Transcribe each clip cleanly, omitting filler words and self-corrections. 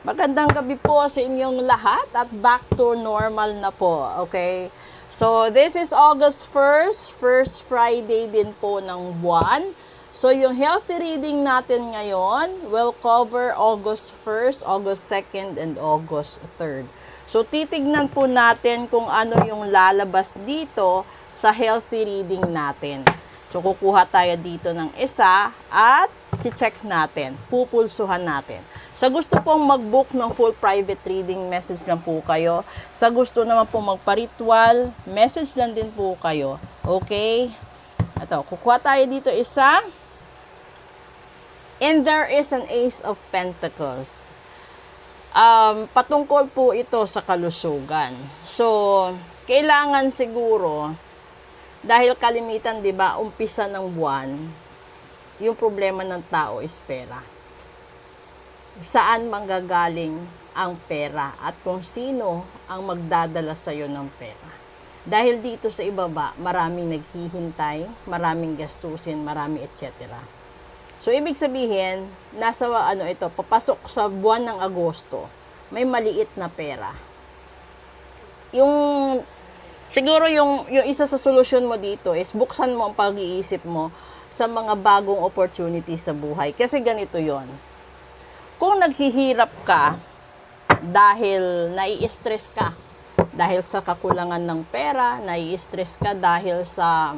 Magandang gabi po sa inyong lahat at back to normal na po, okay? So, this is August 1st, first Friday din po ng buwan. So, yung healthy reading natin ngayon will cover August 1st, August 2nd, and August 3rd. So, titignan po natin kung ano yung lalabas dito sa healthy reading natin. So, kukuha tayo dito ng isa at check natin, pupulsuhan natin. Sa gusto pong mag-book ng full private reading, message lang po kayo. Sa gusto naman pong magpa-ritual, message lang din po kayo. Okay? Ito, kukuha tayo dito isa. And there is an Ace of Pentacles. Patungkol po ito sa kalusugan. So, kailangan siguro, dahil kalimitan, di ba, umpisa ng buwan, yung problema ng tao is pera. Saan manggagaling ang pera at kung sino ang magdadala sa iyo ng pera. Dahil dito sa ibaba, maraming naghihintay, maraming gastusin, marami etc. So, ibig sabihin, nasa ito, papasok sa buwan ng Agosto, may maliit na pera. Siguro yung isa sa solusyon mo dito is buksan mo ang pag-iisip mo sa mga bagong opportunities sa buhay. Kasi ganito yon. Kung naghihirap ka dahil nai-stress ka, dahil sa kakulangan ng pera, nai-stress ka dahil sa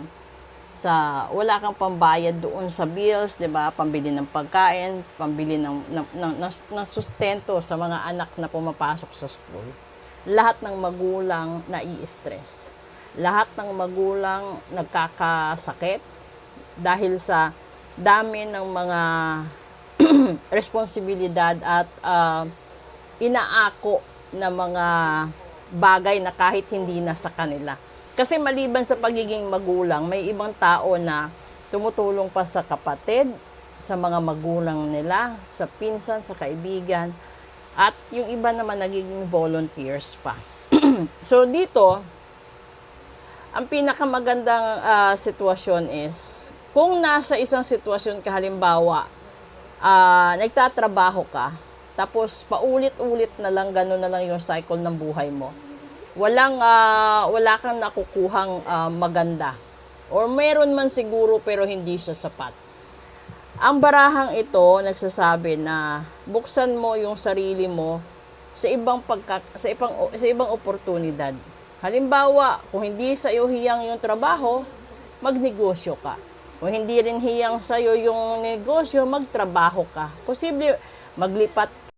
wala kang pambayad doon sa bills, 'di ba? Pambili ng pagkain, pambili ng sustento sa mga anak na pumapasok sa school. Lahat ng magulang nai-stress. Lahat ng magulang nagkakasakit dahil sa dami ng mga responsibilidad at inaako na mga bagay na kahit hindi na sa kanila. Kasi maliban sa pagiging magulang, may ibang tao na tumutulong pa sa kapatid, sa mga magulang nila, sa pinsan, sa kaibigan, at yung iba naman nagiging volunteers pa. So dito, ang pinakamagandang sitwasyon is, kung nasa isang sitwasyon ka, halimbawa, nagtatrabaho ka, tapos paulit-ulit na lang, gano'n na lang yung cycle ng buhay mo. Wala kang nakukuhang maganda. Or meron man siguro pero hindi siya sapat. Ang barahang ito nagsasabi na buksan mo yung sarili mo sa ibang oportunidad. Halimbawa, kung hindi sa iyo hiyang yung trabaho, magnegosyo ka. Kung hindi rin hiyang sa'yo yung negosyo, magtrabaho ka. Posible, maglipat